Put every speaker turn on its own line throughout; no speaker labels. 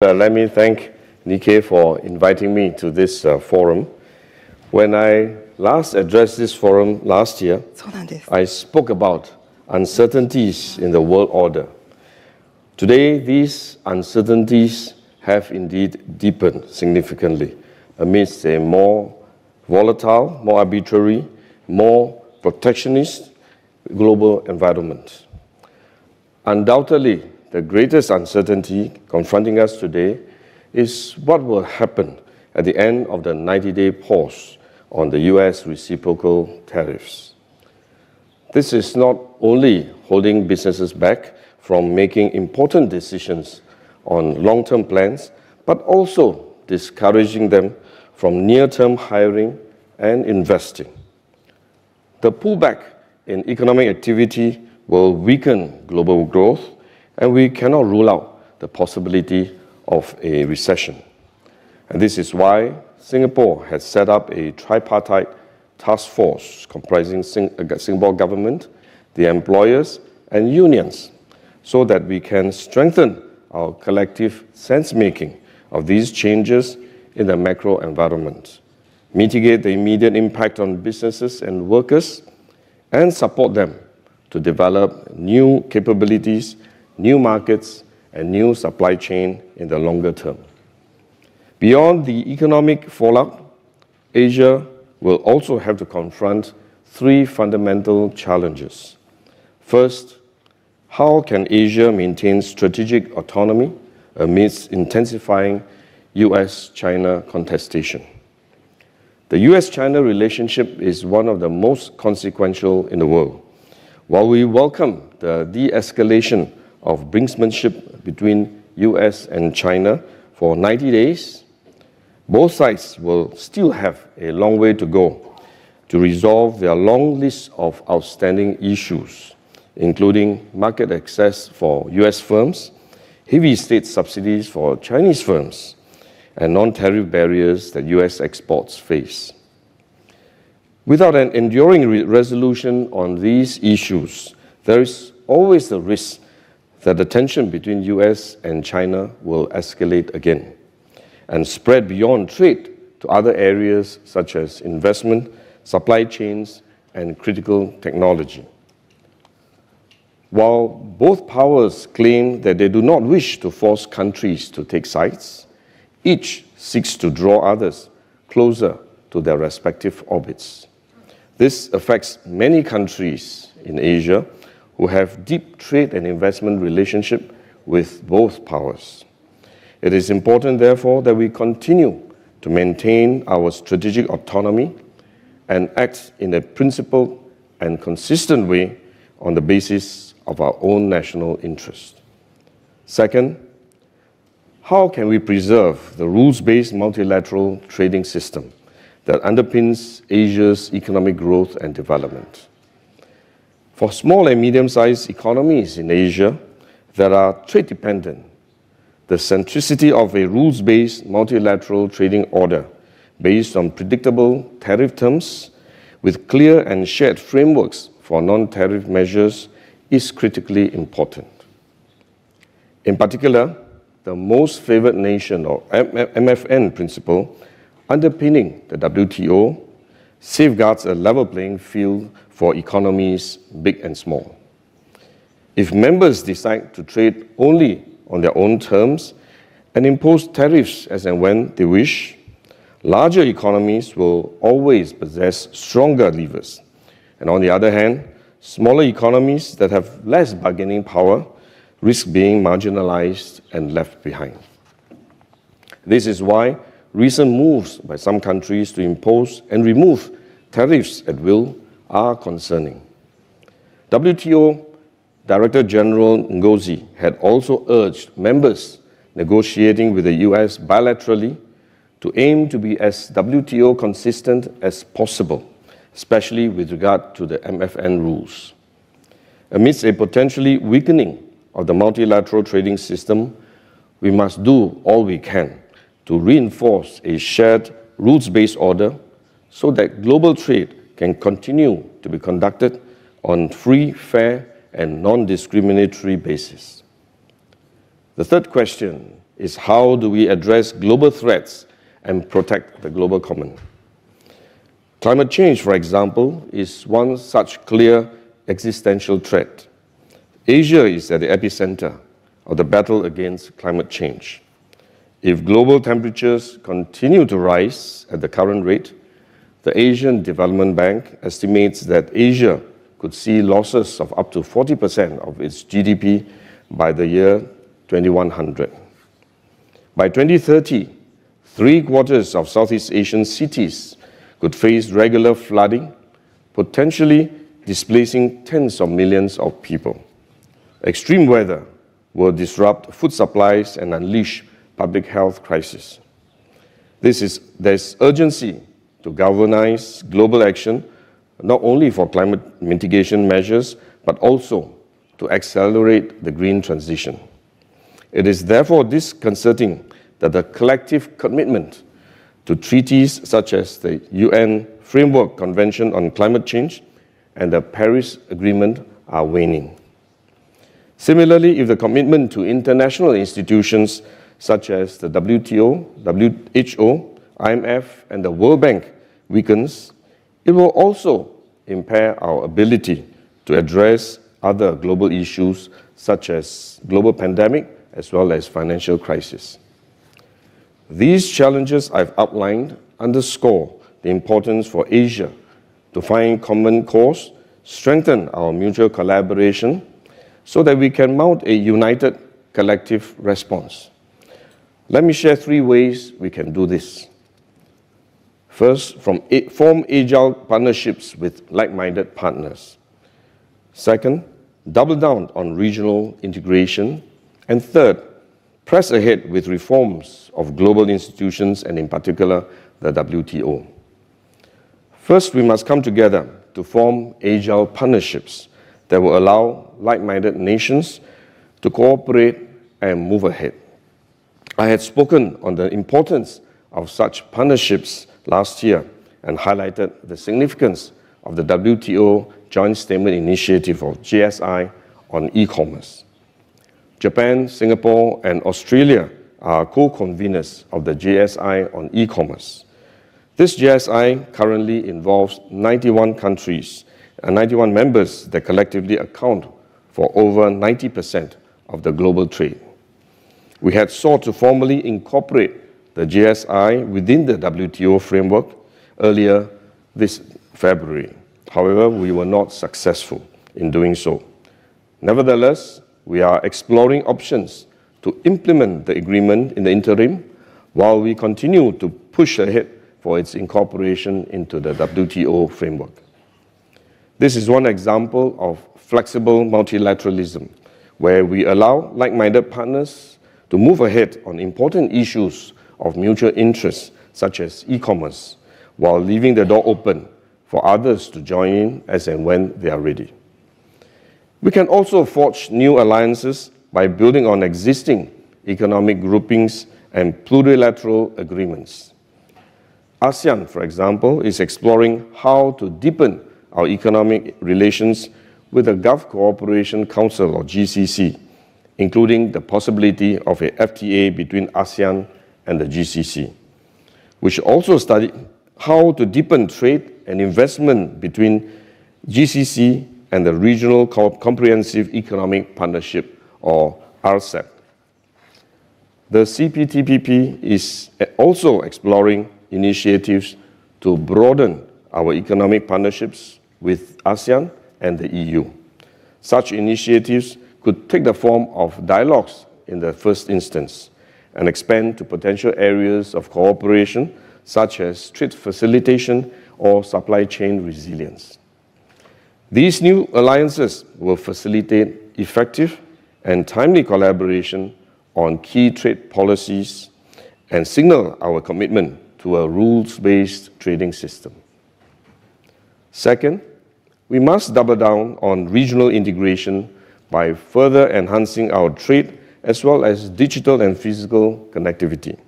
Let me thank Nikkei for inviting me to this forum. When I last addressed this forum last year, I spoke about uncertainties in the world order. Today, these uncertainties have indeed deepened significantly amidst a more volatile, more arbitrary, more protectionist global environment. Undoubtedly, the greatest uncertainty confronting us today is what will happen at the end of the 90-day pause on the U.S. reciprocal tariffs. This is not only holding businesses back from making important decisions on long-term plans, but also discouraging them from near-term hiring and investing. The pullback in economic activity will weaken global growth, and we cannot rule out the possibility of a recession. And this is why Singapore has set up a tripartite task force comprising Singapore government, the employers, and unions, so that we can strengthen our collective sense-making of these changes in the macro environment, mitigate the immediate impact on businesses and workers, and support them to develop new capabilities, new markets, and new supply chain in the longer term. Beyond the economic fallout, Asia will also have to confront three fundamental challenges. First, how can Asia maintain strategic autonomy amidst intensifying US-China contestation? The US-China relationship is one of the most consequential in the world. While we welcome the de-escalation of brinksmanship between US and China for 90 days, both sides will still have a long way to go to resolve their long list of outstanding issues, including market access for US firms, heavy state subsidies for Chinese firms, and non-tariff barriers that US exports face. Without an enduring resolution on these issues, there is always the risk that the tension between US and China will escalate again and spread beyond trade to other areas such as investment, supply chains, and critical technology. While both powers claim that they do not wish to force countries to take sides, each seeks to draw others closer to their respective orbits. This affects many countries in Asia who have deep trade and investment relationship with both powers. It is important, therefore, that we continue to maintain our strategic autonomy and act in a principled and consistent way on the basis of our own national interest. Second, how can we preserve the rules-based multilateral trading system that underpins Asia's economic growth and development? For small and medium-sized economies in Asia that are trade-dependent, the centricity of a rules-based multilateral trading order based on predictable tariff terms with clear and shared frameworks for non-tariff measures is critically important. In particular, the most favored nation, or MFN principle, underpinning the WTO, safeguards a level playing field for economies big and small. If members decide to trade only on their own terms and impose tariffs as and when they wish, larger economies will always possess stronger levers. And on the other hand, smaller economies that have less bargaining power risk being marginalized and left behind. This is why recent moves by some countries to impose and remove tariffs at will are concerning. WTO Director General Ngozi had also urged members negotiating with the US bilaterally to aim to be as WTO consistent as possible, especially with regard to the MFN rules. Amidst a potentially weakening of the multilateral trading system, we must do all we can to reinforce a shared rules-based order so that global trade can continue to be conducted on free, fair, and non-discriminatory basis. The third question is how do we address global threats and protect the global common. Climate change, for example, is one such clear existential threat. Asia is at the epicenter of the battle against climate change. If global temperatures continue to rise at the current rate, the Asian Development Bank estimates that Asia could see losses of up to 40% of its GDP by the year 2100. By 2030, 3/4 of Southeast Asian cities could face regular flooding, potentially displacing tens of millions of people. Extreme weather will disrupt food supplies and unleash public health crisis. There's urgency to galvanize global action, not only for climate mitigation measures, but also to accelerate the green transition. It is therefore disconcerting that the collective commitment to treaties such as the UN Framework Convention on Climate Change and the Paris Agreement are waning. Similarly, if the commitment to international institutions such as the WTO, WHO, IMF, and the World Bank weakens, it will also impair our ability to address other global issues such as global pandemic as well as financial crisis. These challenges I've outlined underscore the importance for Asia to find common cause, strengthen our mutual collaboration, so that we can mount a united collective response. Let me share 3 ways we can do this. First, form agile partnerships with like-minded partners. Second, double down on regional integration. And third, press ahead with reforms of global institutions and in particular the WTO. First, we must come together to form agile partnerships that will allow like-minded nations to cooperate and move ahead. I had spoken on the importance of such partnerships last year and highlighted the significance of the WTO Joint Statement Initiative, or JSI, on e-commerce. Japan, Singapore, and Australia are co-conveners of the JSI on e-commerce. This JSI currently involves 91 countries and 91 members that collectively account for over 90% of the global trade. We had sought to formally incorporate the JSI within the WTO framework earlier this February. However, we were not successful in doing so. Nevertheless, we are exploring options to implement the agreement in the interim while we continue to push ahead for its incorporation into the WTO framework. This is one example of flexible multilateralism, where we allow like-minded partners to move ahead on important issues of mutual interest, such as e-commerce, while leaving the door open for others to join in as and when they are ready. We can also forge new alliances by building on existing economic groupings and plurilateral agreements. ASEAN, for example, is exploring how to deepen our economic relations with the Gulf Cooperation Council, or GCC, including the possibility of a FTA between ASEAN and the GCC. We should also study how to deepen trade and investment between GCC and the Regional Comprehensive Economic Partnership, or RCEP. The CPTPP is also exploring initiatives to broaden our economic partnerships with ASEAN and the EU. Such initiatives could take the form of dialogues in the first instance and expand to potential areas of cooperation such as trade facilitation or supply chain resilience. These new alliances will facilitate effective and timely collaboration on key trade policies and signal our commitment to a rules-based trading system. Second, we must double down on regional integration by further enhancing our trade as well as digital and physical connectivity.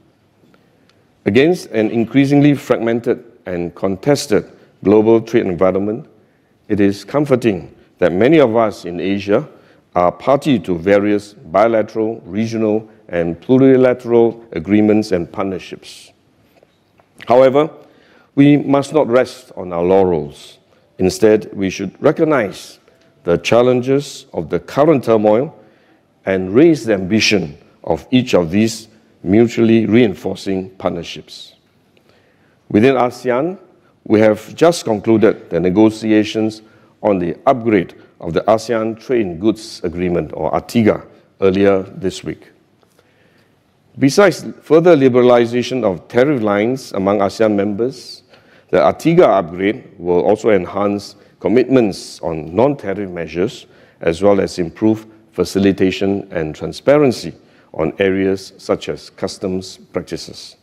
Against an increasingly fragmented and contested global trade environment, it is comforting that many of us in Asia are party to various bilateral, regional, and plurilateral agreements and partnerships. However, we must not rest on our laurels. Instead, we should recognize the challenges of the current turmoil and raise the ambition of each of these mutually reinforcing partnerships. Within ASEAN, we have just concluded the negotiations on the upgrade of the ASEAN Trade in Goods Agreement, or ATIGA, earlier this week. Besides further liberalization of tariff lines among ASEAN members, the ATIGA upgrade will also enhance commitments on non-tariff measures, as well as improve facilitation and transparency on areas such as customs practices.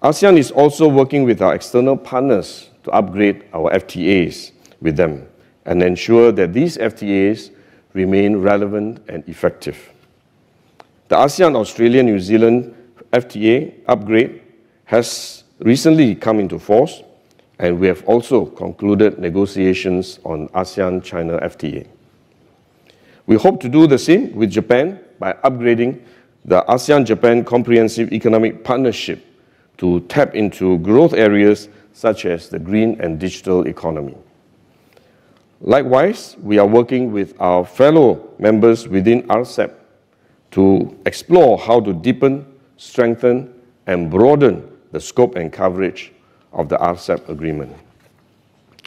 ASEAN is also working with our external partners to upgrade our FTAs with them and ensure that these FTAs remain relevant and effective. The ASEAN-Australia-New Zealand FTA upgrade has recently come into force, and we have also concluded negotiations on ASEAN-China FTA. We hope to do the same with Japan by upgrading the ASEAN-Japan Comprehensive Economic Partnership to tap into growth areas such as the green and digital economy. Likewise, we are working with our fellow members within RCEP to explore how to deepen, strengthen, and broaden the scope and coverage of the RCEP agreement.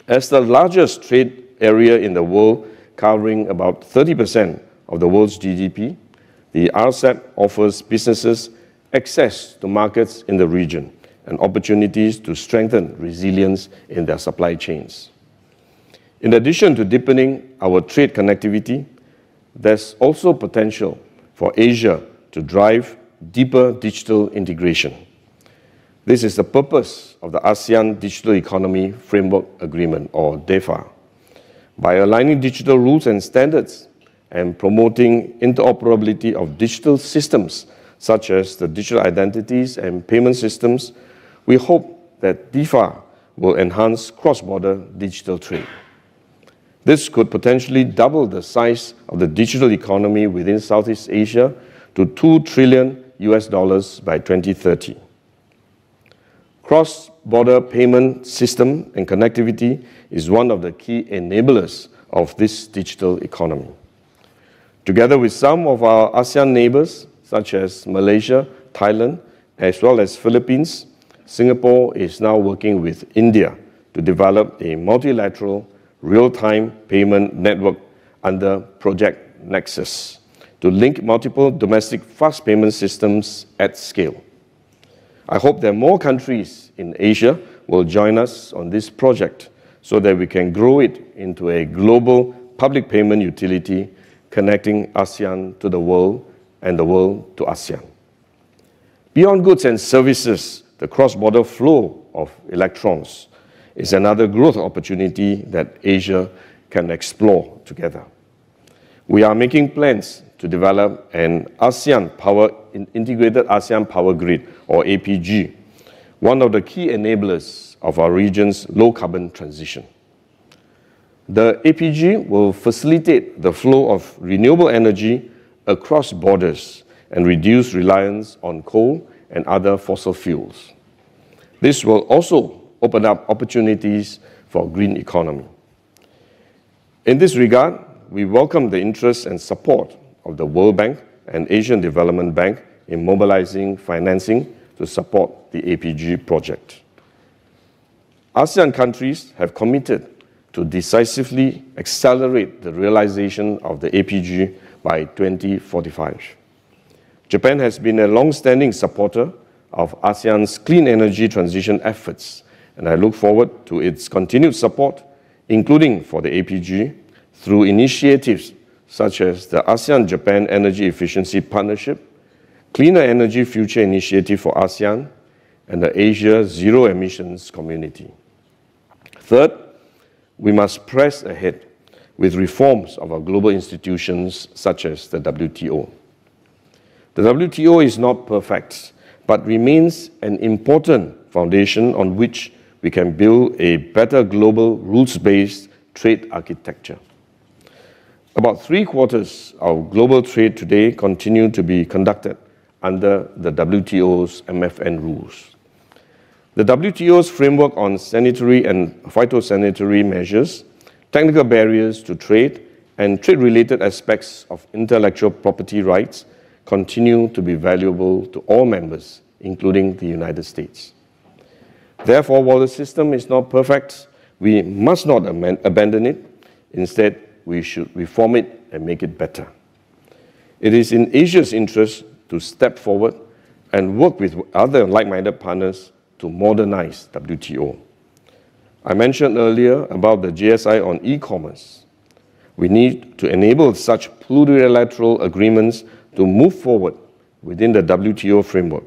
As the largest trade area in the world, covering about 30% of the world's GDP, the RCEP offers businesses access to markets in the region and opportunities to strengthen resilience in their supply chains. In addition to deepening our trade connectivity, there's also potential for Asia to drive deeper digital integration. This is the purpose of the ASEAN Digital Economy Framework Agreement, or DEFA. By aligning digital rules and standards and promoting interoperability of digital systems, such as the digital identities and payment systems, we hope that DEFA will enhance cross-border digital trade. This could potentially double the size of the digital economy within Southeast Asia to $2 trillion by 2030. Cross-border payment system and connectivity is one of the key enablers of this digital economy. Together with some of our ASEAN neighbors, such as Malaysia, Thailand, as well as Philippines, Singapore is now working with India to develop a multilateral real-time payment network under Project Nexus to link multiple domestic fast payment systems at scale. I hope that more countries in Asia will join us on this project so that we can grow it into a global public payment utility connecting ASEAN to the world and the world to ASEAN. Beyond goods and services, the cross-border flow of electrons is another growth opportunity that Asia can explore together. We are making plans to develop an integrated ASEAN power grid, or APG, one of the key enablers of our region's low-carbon transition. The APG will facilitate the flow of renewable energy across borders and reduce reliance on coal and other fossil fuels. This will also open up opportunities for green economy. In this regard, we welcome the interest and support of the World Bank and Asian Development Bank in mobilizing financing to support the APG project. ASEAN countries have committed to decisively accelerate the realization of the APG by 2045. Japan has been a long-standing supporter of ASEAN's clean energy transition efforts, and I look forward to its continued support, including for the APG, through initiatives such as the ASEAN-Japan Energy Efficiency Partnership, Cleaner Energy Future Initiative for ASEAN, and the Asia Zero Emissions Community. Third, we must press ahead with reforms of our global institutions such as the WTO. The WTO is not perfect, but remains an important foundation on which we can build a better global rules-based trade architecture. About 3/4 of global trade today continue to be conducted under the WTO's MFN rules. The WTO's framework on sanitary and phytosanitary measures, technical barriers to trade, and trade-related aspects of intellectual property rights continue to be valuable to all members, including the United States. Therefore, while the system is not perfect, we must not abandon it. Instead, we should reform it and make it better. It is in Asia's interest to step forward and work with other like-minded partners to modernize WTO. I mentioned earlier about the GSI on e-commerce. We need to enable such plurilateral agreements to move forward within the WTO framework.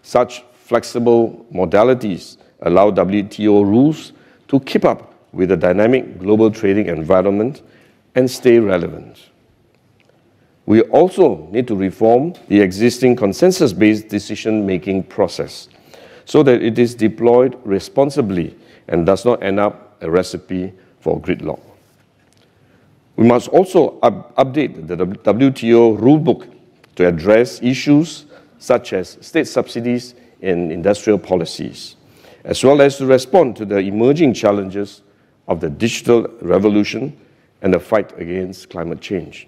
Such flexible modalities allow WTO rules to keep up with the dynamic global trading environment and stay relevant. We also need to reform the existing consensus-based decision-making process so that it is deployed responsibly and does not end up a recipe for gridlock. We must also update the WTO rulebook to address issues such as state subsidies in industrial policies, as well as to respond to the emerging challenges of the digital revolution and the fight against climate change.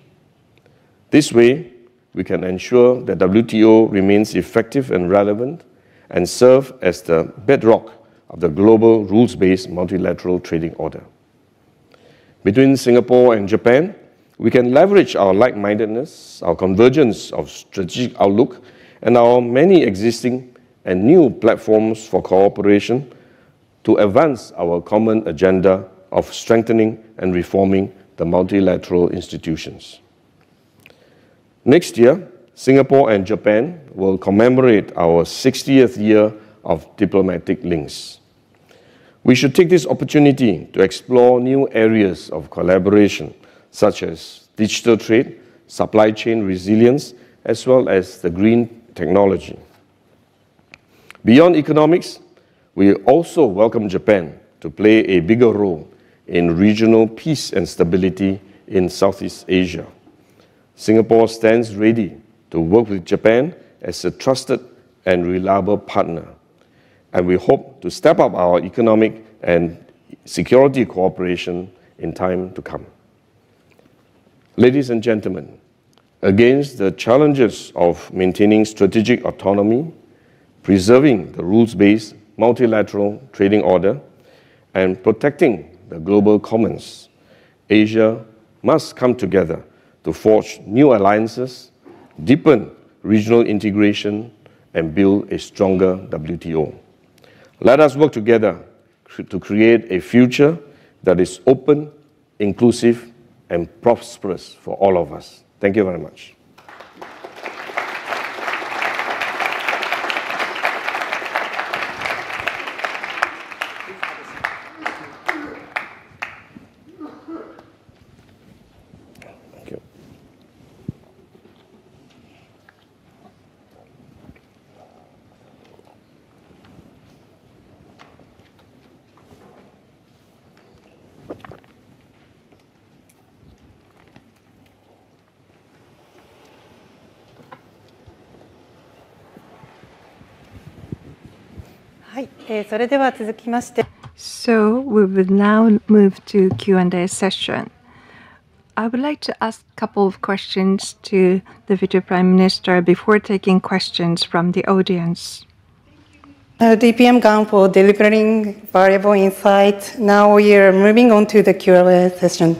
This way, we can ensure that WTO remains effective and relevant and serve as the bedrock of the global rules-based multilateral trading order. Between Singapore and Japan, we can leverage our like-mindedness, our convergence of strategic outlook, and our many existing and new platforms for cooperation to advance our common agenda of strengthening and reforming the multilateral institutions. Next year, Singapore and Japan will commemorate our 60th year of diplomatic links. We should take this opportunity to explore new areas of collaboration, such as digital trade, supply chain resilience, as well as the green technology. Beyond economics, we also welcome Japan to play a bigger role in regional peace and stability in Southeast Asia. Singapore stands ready to work with Japan as a trusted and reliable partner, and we hope to step up our economic and security cooperation in time to come. Ladies and gentlemen, against the challenges of maintaining strategic autonomy, preserving the rules-based multilateral trading order, and protecting the global commons, Asia must come together to forge new alliances, deepen regional integration, and build a stronger WTO. Let us work together to create a future that is open, inclusive, and prosperous for all of us. Thank you very much.
So we will now move to Q&A session. I would like to ask a couple of questions to the Vice Prime Minister before taking questions from the audience.
DPM Gang for delivering valuable insights. Now we are moving on to the Q&A session.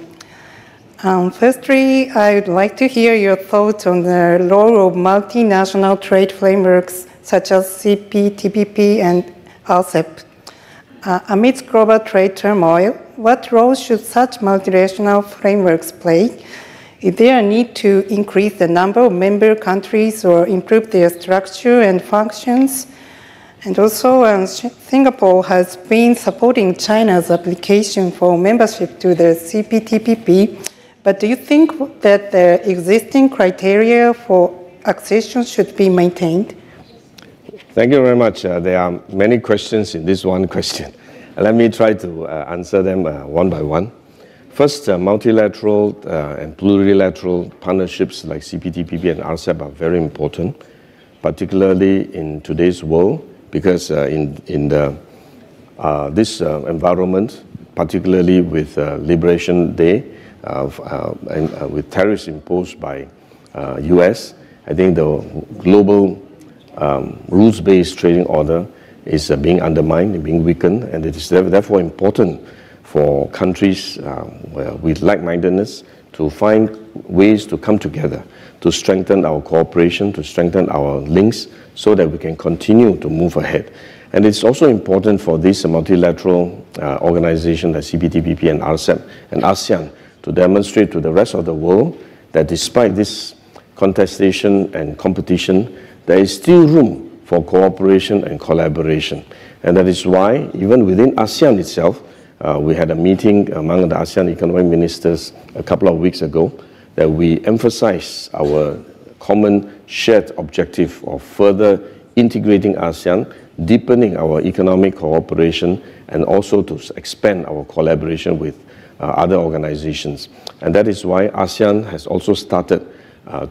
Firstly, I would like to hear your thoughts on the role of multinational trade frameworks such as CPTPP and RCEP. Amidst global trade turmoil, what role should such multinational frameworks play? Is there a need to increase the number of member countries or improve their structure and functions? And also, Singapore has been supporting China's application for membership to the CPTPP, but do you think that the existing criteria for accession should be maintained?
Thank you very much. There are many questions in this one question. Let me try to answer them one by one. First, multilateral and plurilateral partnerships like CPTPP and RCEP are very important, particularly in today's world, because in this environment, particularly with Liberation Day and with tariffs imposed by US, I think the global rules-based trading order is being undermined and being weakened, and it is therefore important for countries with like-mindedness to find ways to come together, to strengthen our cooperation, to strengthen our links, so that we can continue to move ahead. And it's also important for these multilateral organizations like CPTPP and RCEP and ASEAN to demonstrate to the rest of the world that despite this contestation and competition, there is still room for cooperation and collaboration. And that is why, even within ASEAN itself, we had a meeting among the ASEAN economic ministers a couple of weeks ago that we emphasized our common shared objective of further integrating ASEAN, deepening our economic cooperation, and also to expand our collaboration with other organizations. And that is why ASEAN has also started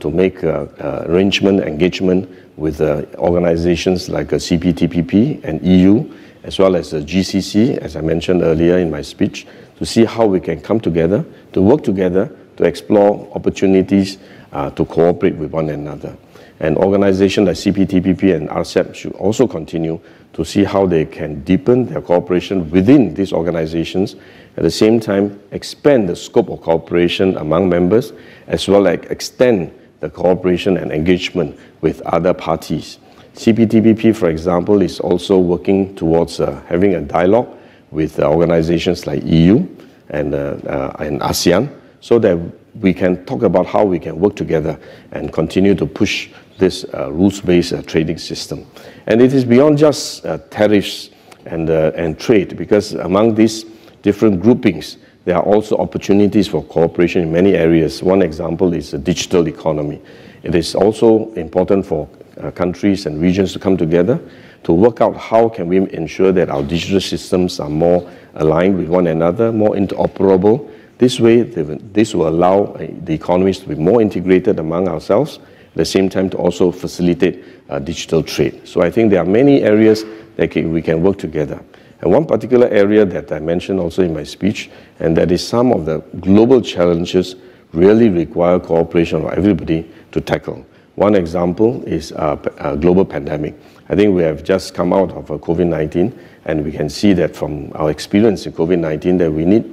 to make arrangement, engagement with organizations like CPTPP and EU, as well as the GCC, as I mentioned earlier in my speech, to see how we can come together, to work together, to explore opportunities to cooperate with one another. And organizations like CPTPP and RCEP should also continue to see how they can deepen their cooperation within these organizations, at the same time expand the scope of cooperation among members, as well as extend the cooperation and engagement with other parties. CPTPP, for example, is also working towards having a dialogue with organizations like EU and ASEAN, so that we can talk about how we can work together and continue to push this rules-based trading system. And it is beyond just tariffs and trade, because among these different groupings, there are also opportunities for cooperation in many areas. One example is the digital economy. It is also important for countries and regions to come together to work out how can we ensure that our digital systems are more aligned with one another, more interoperable. This way, this will allow the economies to be more integrated among ourselves, at the same time to also facilitate digital trade. So I think there are many areas that we can work together. And one particular area that I mentioned also in my speech, and that is some of the global challenges really require cooperation of everybody to tackle. One example is a global pandemic. I think we have just come out of COVID-19, and we can see that from our experience in COVID-19 that we need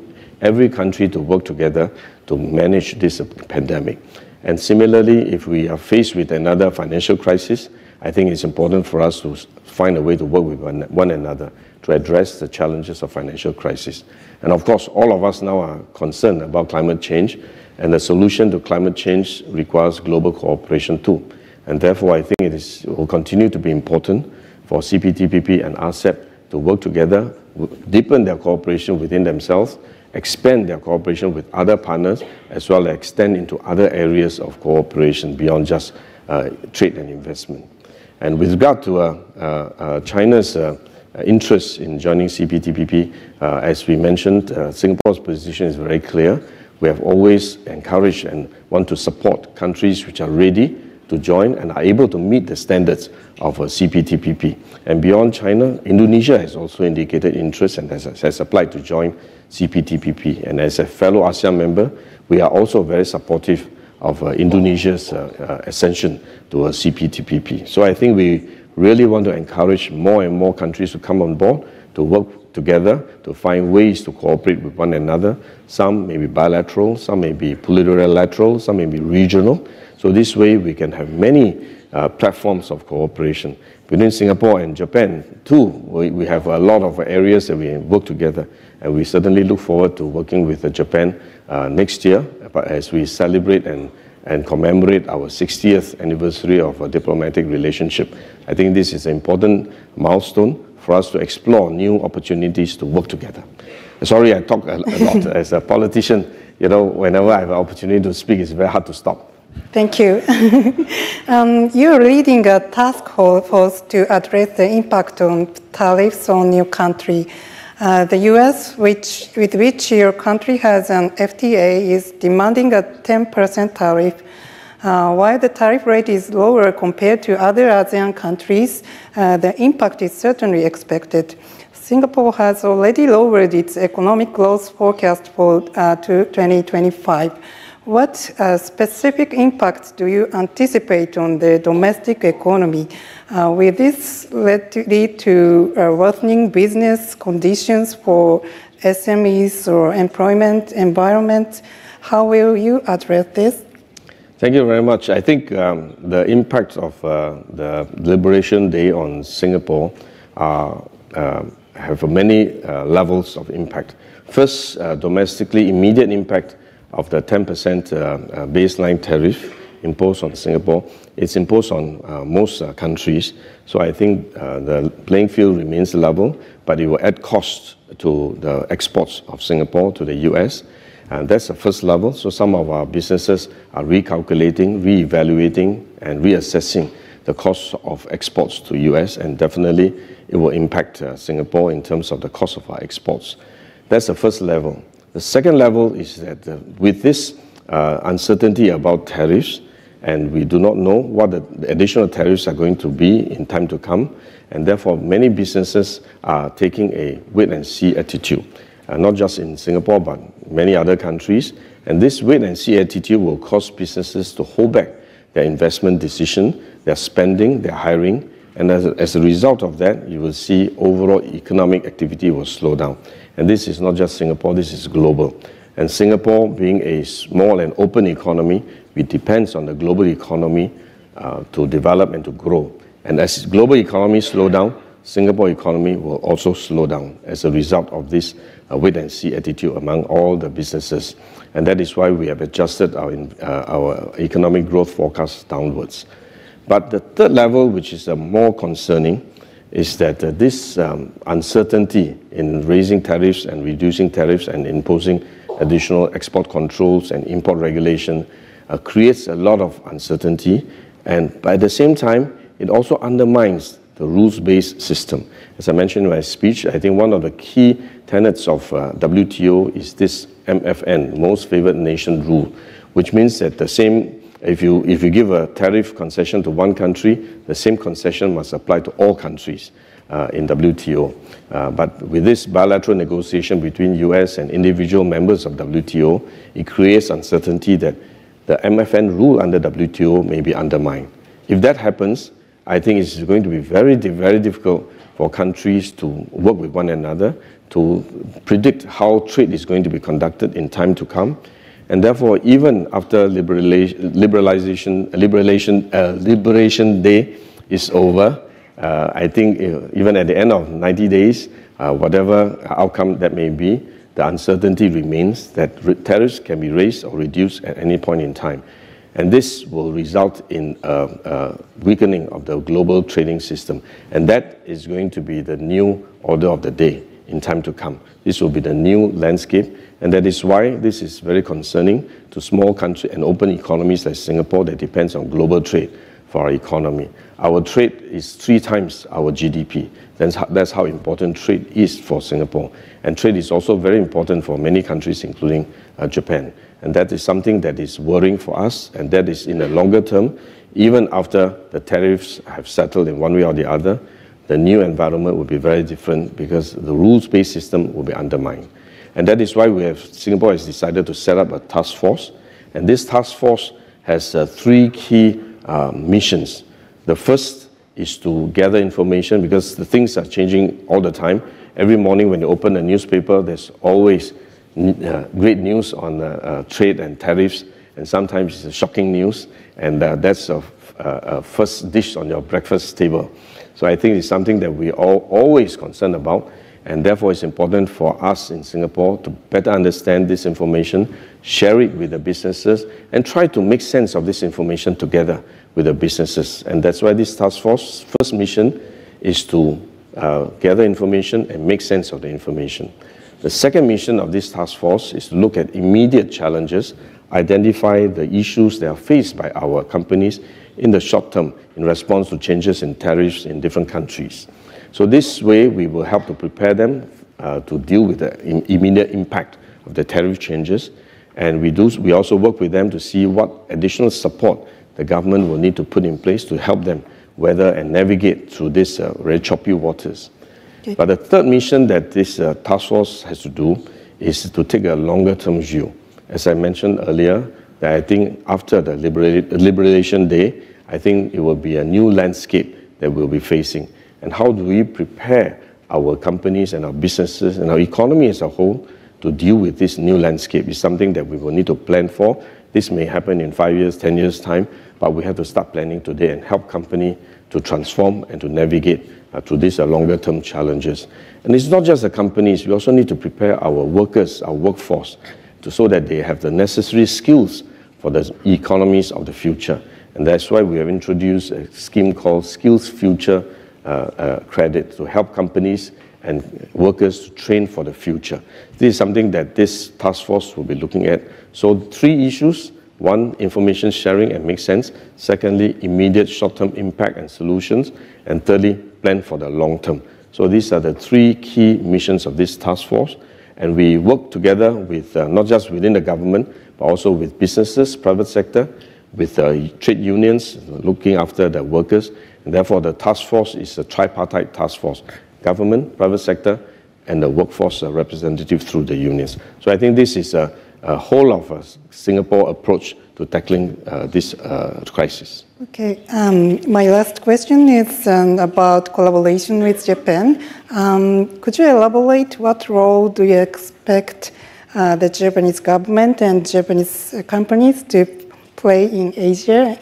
every country to work together to manage this pandemic. And similarly, if we are faced with another financial crisis, I think it's important for us to find a way to work with one another to address the challenges of financial crisis. And of course, all of us now are concerned about climate change, and the solution to climate change requires global cooperation too. And therefore, I think it will continue to be important for CPTPP and RCEP to work together, deepen their cooperation within themselves, expand their cooperation with other partners, as well as extend into other areas of cooperation beyond just trade and investment. And with regard to China's interest in joining CPTPP, as we mentioned, Singapore's position is very clear. We have always encouraged and want to support countries which are ready to join and are able to meet the standards of CPTPP. And beyond China, Indonesia has also indicated interest and has applied to join CPTPP. And as a fellow ASEAN member, we are also very supportive of Indonesia's ascension to a CPTPP. So I think we really want to encourage more and more countries to come on board, to work together, to find ways to cooperate with one another. Some may be bilateral, some may be plurilateral, some may be regional. So this way we can have many platforms of cooperation. Within Singapore and Japan too, we have a lot of areas that we work together, and we certainly look forward to working with Japan next year as we celebrate and commemorate our 60th anniversary of a diplomatic relationship. I think this is an important milestone for us to explore new opportunities to work together. Sorry, I talk a lot. As a politician, you know, whenever I have an opportunity to speak, it's very hard to stop.
Thank you. You're leading a task force to address the impact on tariffs on your country. The US, with which your country has an FTA, is demanding a 10% tariff. While the tariff rate is lower compared to other ASEAN countries, the impact is certainly expected. Singapore has already lowered its economic growth forecast for to 2025. What specific impact do you anticipate on the domestic economy? Will this lead to worsening business conditions for SMEs or employment environment? How will you address this?
Thank you very much. I think the impact of the Liberation Day on Singapore have many levels of impact. First, domestically, immediate impact of the 10% baseline tariff imposed on Singapore. It's imposed on most countries. So I think the playing field remains level, but it will add cost to the exports of Singapore to the US. And that's the first level. So some of our businesses are recalculating, reevaluating, and reassessing the cost of exports to US, and definitely it will impact Singapore in terms of the cost of our exports. That's the first level. The second level is that with this uncertainty about tariffs, and we do not know what the additional tariffs are going to be in time to come, and therefore many businesses are taking a wait-and-see attitude, not just in Singapore, but many other countries. And this wait-and-see attitude will cause businesses to hold back their investment decision, their spending, their hiring, and as a result of that, you will see overall economic activity will slow down. And this is not just Singapore, this is global. And Singapore, being a small and open economy, it depends on the global economy to develop and to grow. And as global economy slow down, Singapore economy will also slow down as a result of this wait-and-see attitude among all the businesses. And that is why we have adjusted our economic growth forecast downwards. But the third level, which is more concerning, is that this uncertainty in raising tariffs and reducing tariffs and imposing additional export controls and import regulation creates a lot of uncertainty. And by the same time, it also undermines the rules-based system. As I mentioned in my speech, I think one of the key tenets of WTO is this MFN, Most Favored Nation rule, which means that the same, if you give a tariff concession to one country, the same concession must apply to all countries in WTO. But with this bilateral negotiation between US and individual members of WTO, it creates uncertainty that the MFN rule under WTO may be undermined. If that happens, I think it's going to be very, very difficult for countries to work with one another to predict how trade is going to be conducted in time to come. And therefore, even after Liberation Day is over, I think even at the end of 90 days, whatever outcome that may be, the uncertainty remains that tariffs can be raised or reduced at any point in time. And this will result in a weakening of the global trading system. And that is going to be the new order of the day in time to come. This will be the new landscape. And that is why this is very concerning to small countries and open economies like Singapore that depends on global trade for our economy. Our trade is 3 times our GDP. That's how important trade is for Singapore. And trade is also very important for many countries, including Japan. And that is something that is worrying for us, and that is in the longer term, even after the tariffs have settled in one way or the other, the new environment will be very different because the rules-based system will be undermined. And that is why Singapore has decided to set up a task force. And this task force has 3 key missions. The first is to gather information because the things are changing all the time. Every morning when you open a newspaper, there's always great news on trade and tariffs, and sometimes it's shocking news, and that's a first dish on your breakfast table. So I think it's something that we are always concerned about, and therefore it's important for us in Singapore to better understand this information, share it with the businesses, and try to make sense of this information together with the businesses. And that's why this task force first mission is to gather information and make sense of the information. The second mission of this task force is to look at immediate challenges, identify the issues that are faced by our companies in the short term in response to changes in tariffs in different countries. So this way, we will help to prepare them to deal with the immediate impact of the tariff changes. And we also work with them to see what additional support the government will need to put in place to help them weather and navigate through this very choppy waters. Okay. But the third mission that this task force has to do is to take a longer-term view. As I mentioned earlier, that I think after the Liberation Day, I think it will be a new landscape that we'll be facing. And how do we prepare our companies and our businesses and our economy as a whole to deal with this new landscape is something that we will need to plan for. This may happen in 5 years, 10 years' time, but we have to start planning today and help companies to transform and to navigate through these longer-term challenges. And it's not just the companies, we also need to prepare our workers, our workforce, so that they have the necessary skills for the economies of the future. And that's why we have introduced a scheme called Skills Future Credit to help companies and workers to train for the future. This is something that this task force will be looking at. So 3 issues. 1, information sharing and make sense. Secondly, immediate short-term impact and solutions. And thirdly, plan for the long term. So these are the 3 key missions of this task force. And we work together with not just within the government, but also with businesses, private sector, with trade unions looking after the workers. And therefore, the task force is a tripartite task force. Government, private sector, and the workforce representative through the unions. So I think this is a whole of a Singapore approach to tackling this crisis.
Okay, my last question is about collaboration with Japan. Could you elaborate what role do you expect the Japanese government and Japanese companies to play in Asia?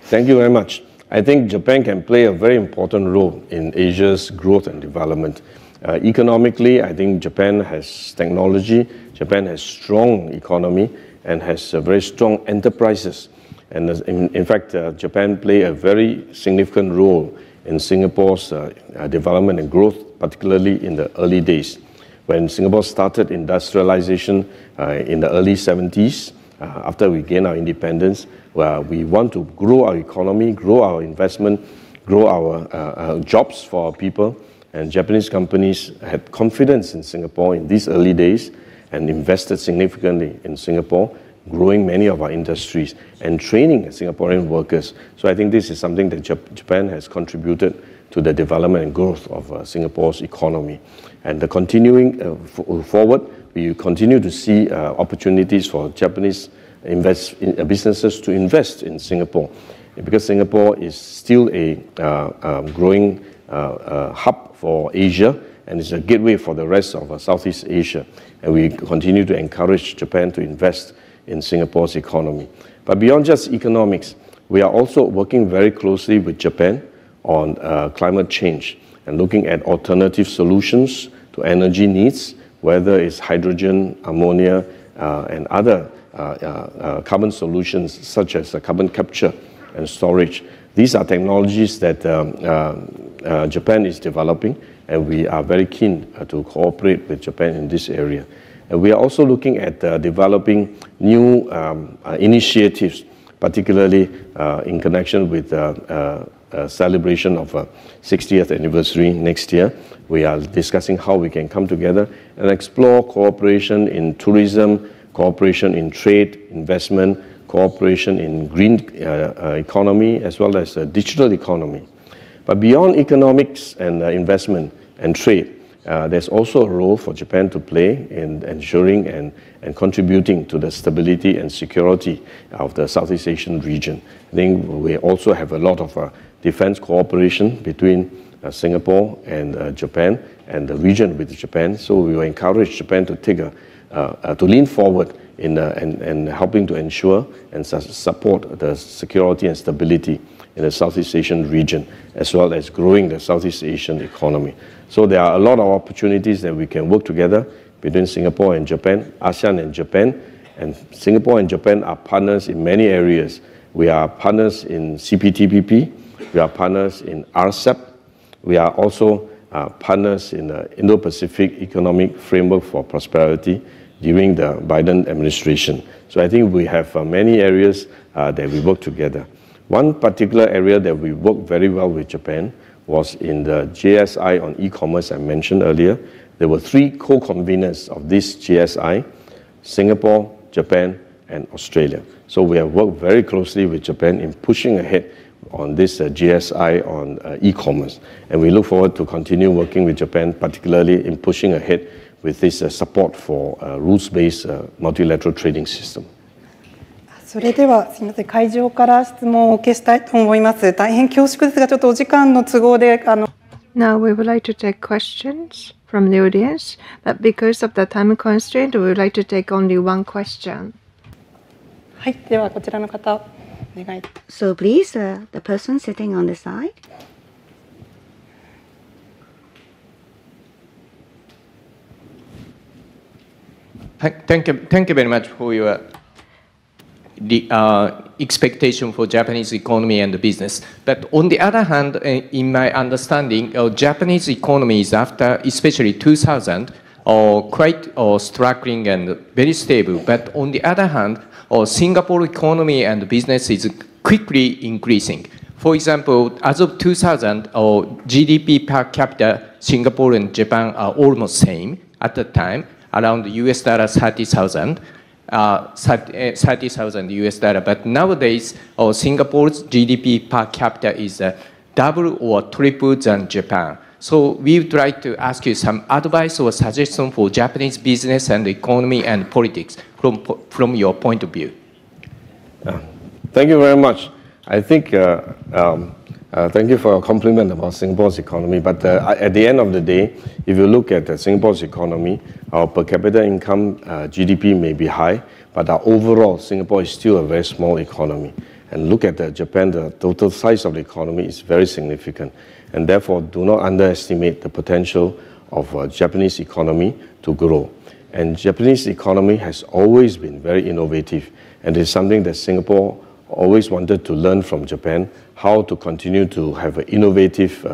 Thank you very much. I think Japan can play a very important role in Asia's growth and development. Economically, I think Japan has technology, Japan has strong economy, and has very strong enterprises. And in fact, Japan played a very significant role in Singapore's development and growth, particularly in the early days. When Singapore started industrialization in the early 70s, after we gained our independence, we want to grow our economy, grow our investment, grow our jobs for our people. And Japanese companies had confidence in Singapore in these early days and invested significantly in Singapore, growing many of our industries and training Singaporean workers. So I think this is something that Japan has contributed to the development and growth of Singapore's economy. And the continuing forward, we continue to see opportunities for Japanese businesses to invest in Singapore, because Singapore is still a growing hub for Asia, and it's a gateway for the rest of Southeast Asia. And we continue to encourage Japan to invest in Singapore's economy. But beyond just economics, we are also working very closely with Japan on climate change and looking at alternative solutions to energy needs, whether it's hydrogen, ammonia, and other carbon solutions such as carbon capture and storage. These are technologies that Japan is developing, and we are very keen to cooperate with Japan in this area. And we are also looking at developing new initiatives, particularly in connection with celebration of 60th anniversary next year. We are discussing how we can come together and explore cooperation in tourism, cooperation in trade, investment, cooperation in green economy, as well as digital economy. But beyond economics and investment and trade, there's also a role for Japan to play in ensuring and contributing to the stability and security of the Southeast Asian region. I think we also have a lot of defense cooperation between Singapore and Japan and the region with Japan. So we will encourage Japan to take to lean forward in helping to ensure and support the security and stability in the Southeast Asian region, as well as growing the Southeast Asian economy. So there are a lot of opportunities that we can work together between Singapore and Japan, ASEAN and Japan, and Singapore and Japan are partners in many areas. We are partners in CPTPP, we are partners in RCEP, we are also partners in the Indo-Pacific Economic Framework for Prosperity during the Biden administration. So I think we have many areas that we work together. One particular area that we work very well with Japan was in the JSI on e-commerce I mentioned earlier. there were 3 co-conveners of this GSI: Singapore, Japan, and Australia. So we have worked very closely with Japan in pushing ahead on this GSI on e-commerce. And we look forward to continue working with Japan, particularly in pushing ahead with this support for rules-based multilateral trading system.
それではすみません、会場から質問を受けしたいと思います。大変恐縮ですが、ちょっとお時間の都合で
Now we would like to take questions from the audience, but because of the time constraint, we would like to take only one question.
はい、ではこちらの方お願い。
So please, the person sitting on the side.
Thank you very much for your expectation for Japanese economy and business. But on the other hand, in my understanding, Japanese economy is after, especially 2000, quite struggling and very stable. But on the other hand, Singapore economy and business is quickly increasing. For example, as of 2000, GDP per capita, Singapore and Japan are almost same at the time, around US dollar 30,000. 30,000 US dollar, but nowadays Singapore's GDP per capita is double or triple than Japan. So we would like to ask you some advice or suggestion for Japanese business and economy and politics from your point of view.
Thank you very much. I think thank you for your compliment about Singapore's economy. But at the end of the day, if you look at Singapore's economy, our per capita income, GDP may be high, but our overall Singapore is still a very small economy. And look at Japan, the total size of the economy is very significant. And therefore, do not underestimate the potential of Japanese economy to grow. And Japanese economy has always been very innovative, and it's something that Singapore always wanted to learn from Japan, how to continue to have an innovative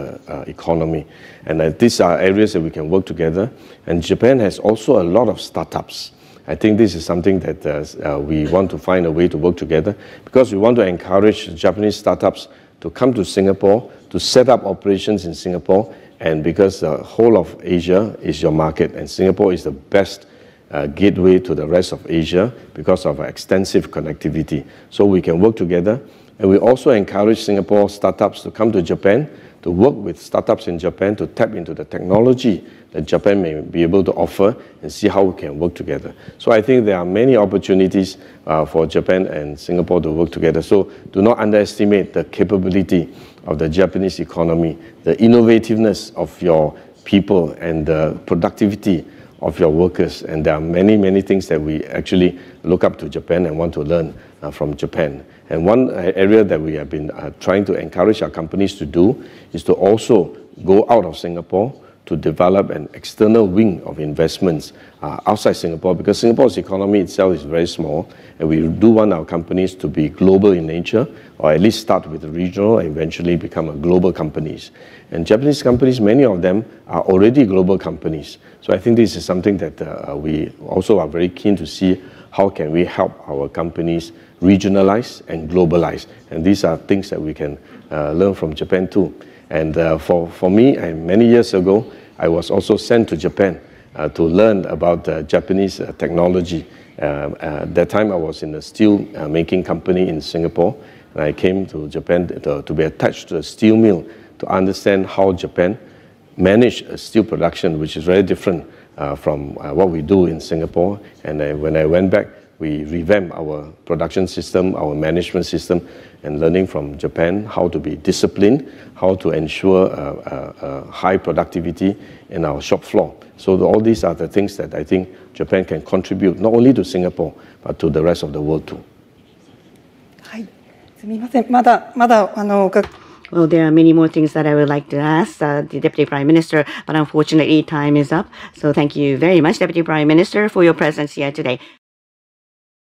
economy. And these are areas that we can work together. And Japan has also a lot of startups. I think this is something that we want to find a way to work together, because we want to encourage Japanese startups to come to Singapore, to set up operations in Singapore, and because the whole of Asia is your market, and Singapore is the best gateway to the rest of Asia because of extensive connectivity. So we can work together. And we also encourage Singapore startups to come to Japan, to work with startups in Japan, to tap into the technology that Japan may be able to offer, and see how we can work together. So I think there are many opportunities for Japan and Singapore to work together. So do not underestimate the capability of the Japanese economy, the innovativeness of your people, and the productivity of your workers. And there are many, many things that we actually look up to Japan and want to learn from Japan. And one area that we have been trying to encourage our companies to do is to also go out of Singapore to develop an external wing of investments outside Singapore, because Singapore's economy itself is very small, and we do want our companies to be global in nature, or at least start with regional and eventually become global companies. And Japanese companies, many of them are already global companies. So I think this is something that we also are very keen to see, how can we help our companies regionalize and globalize. And these are things that we can learn from Japan too. And for me, many years ago, I was also sent to Japan to learn about Japanese technology. At that time, I was in a steel making company in Singapore, and I came to Japan to be attached to a steel mill to understand how Japan managed steel production, which is very different from what we do in Singapore. And when I went back, we revamped our production system, our management system, and learning from Japan how to be disciplined, how to ensure high productivity in our shop floor. So all these are the things that I think Japan can contribute, not only to Singapore, but to the rest of the world too.
はい、すみません。まだ
Well, there are many more things that I would like to ask the Deputy Prime Minister, but unfortunately time is up. So thank you very much, Deputy Prime Minister, for your presence here today.